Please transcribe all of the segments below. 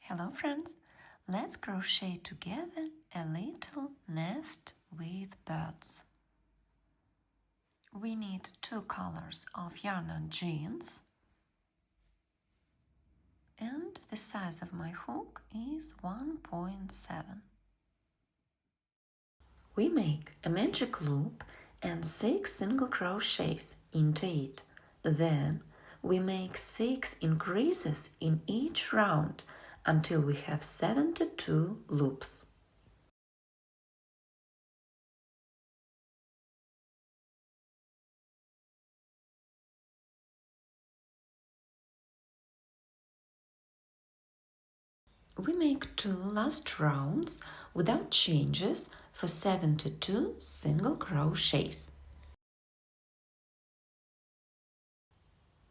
Hello friends, let's crochet together a little nest with birds. We need 2 colors of yarn and jeans, and the size of my hook is 1.7. We make a magic loop and 6 single crochets into it. Then we make 6 increases in each round until we have 72 loops. We make 2 last rounds without changes for 72 single crochets.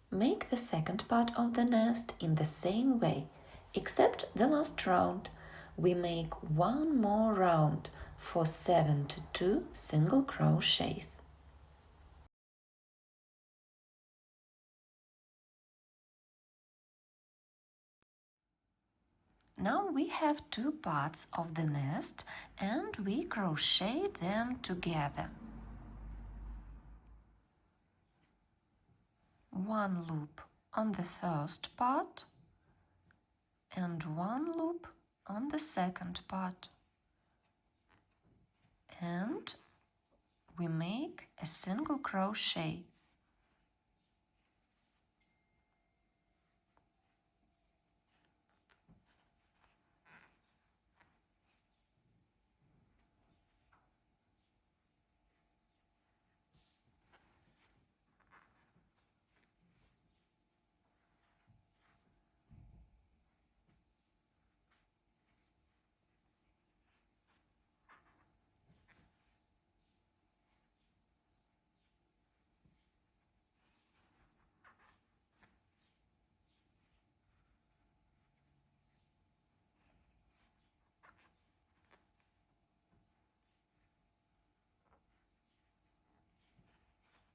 Make the second part of the nest in the same way, except the last round. We make 1 more round for 72 single crochets. Now we have 2 parts of the nest and we crochet them together. 1 loop on the first part and 1 loop on the second part. And we make a single crochet.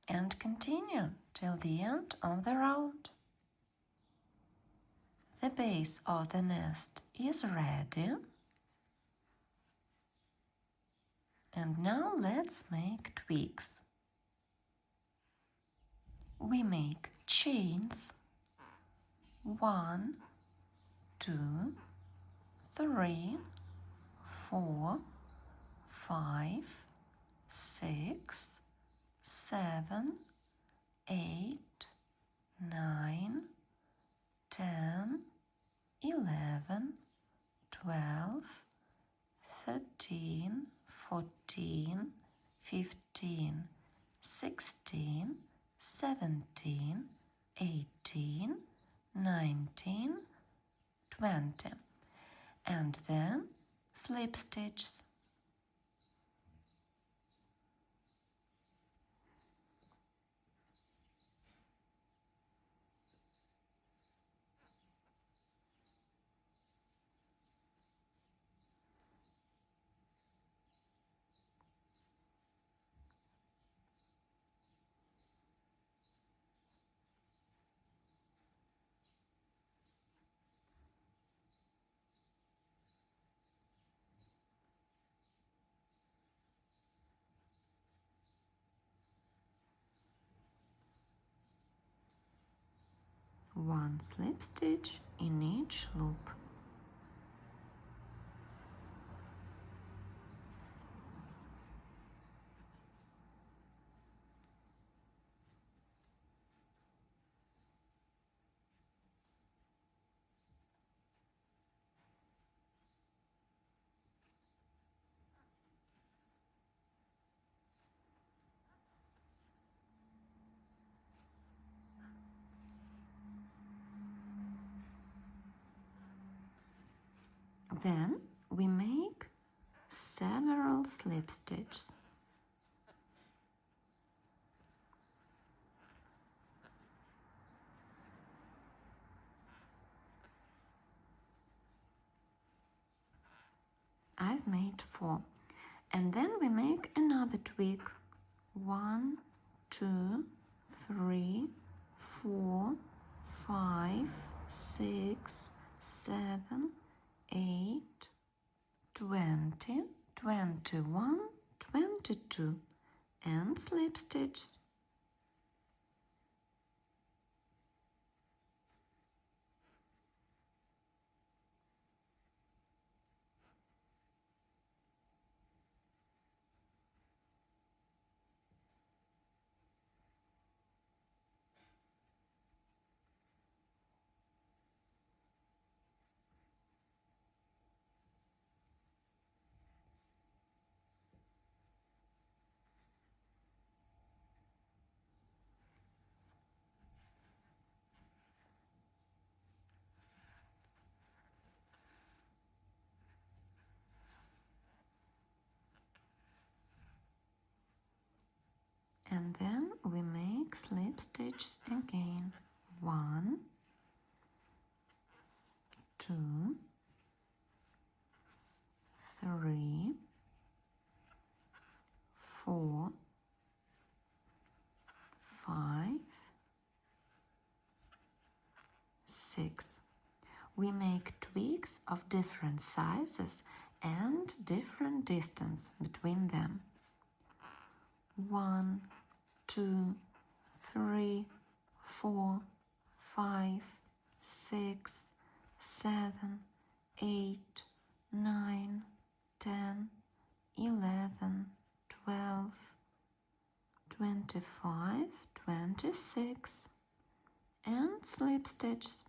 And continue till the end of the round. The base of the nest is ready. And now let's make twigs. We make chains 1, 2, 3, 4, 5, 6, 7, 8, 9, 10, 11, 12, 13, 14, 15, 16, 17, 18, 19, 20, and then slip stitches. One slip stitch in each loop. Then we make several slip stitches. I've made 4. And then we make another twig. 1, 2, 3, 4, 5, 6, 7, 8, 20, 21, 22, and slip stitch. And then we make slip stitches again. 1, 2, 3, 4, 5, 6. We make twigs of different sizes and different distance between them. 1, 2, 3, 4, 5, 6, 7, 8, 9, 10, 11, 12, 25, 26, and slip stitches.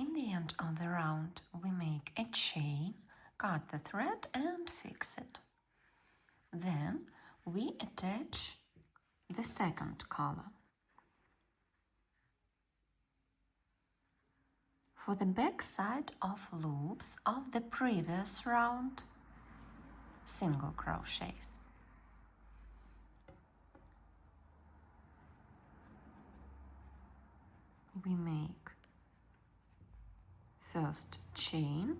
In the end of the round, we make a chain, cut the thread and fix it. Then we attach the second color. For the back side of loops of the previous round, single crochets. We make first chain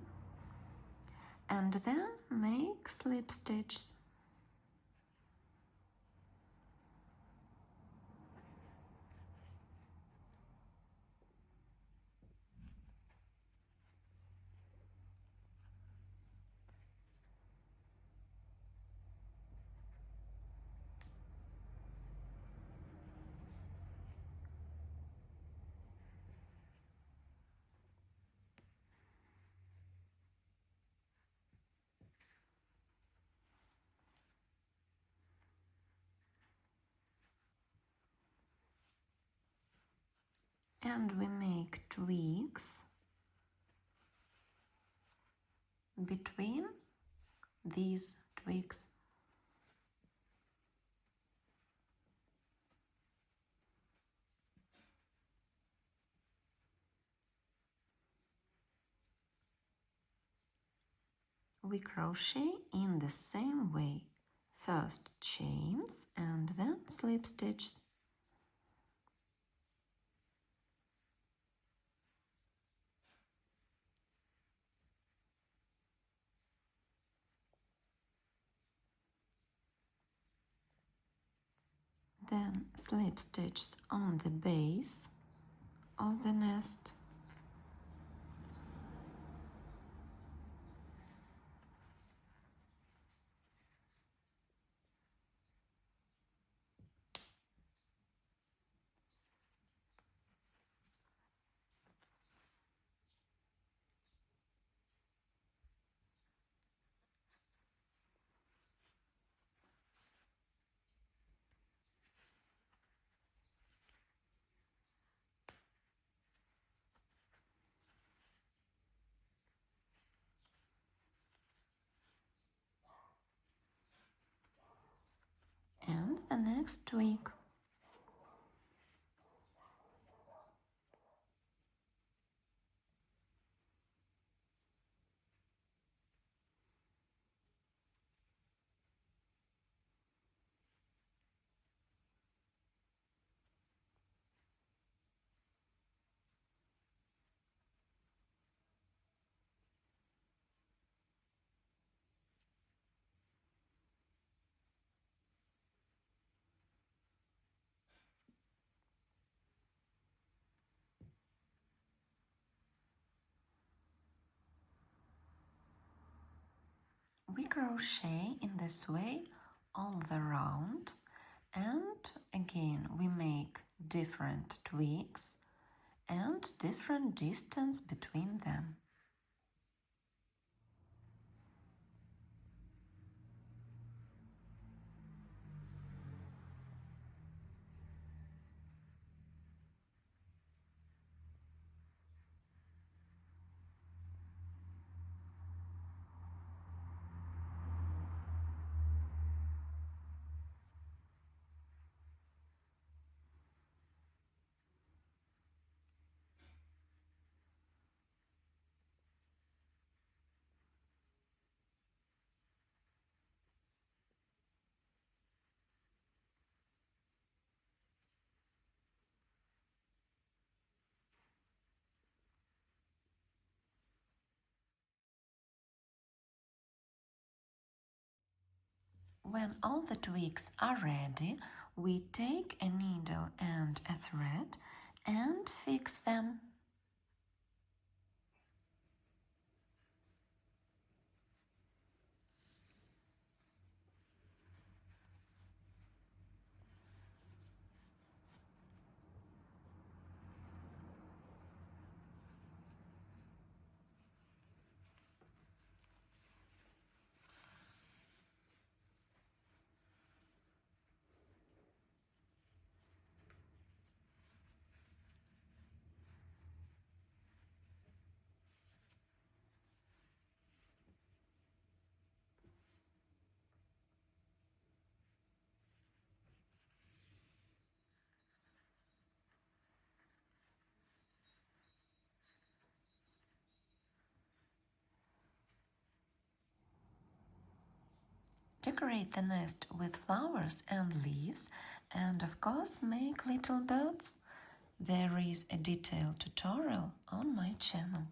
and then make slip stitches. And we make twigs between these twigs. We crochet in the same way, first chains and then slip stitches. Then slip stitches on the base of the nest. next twig. We crochet in this way all the round, and again we make different twigs and different distance between them. When all the twigs are ready, we take a needle and a thread and fix them. Decorate the nest with flowers and leaves, and of course make little birds. There is a detailed tutorial on my channel.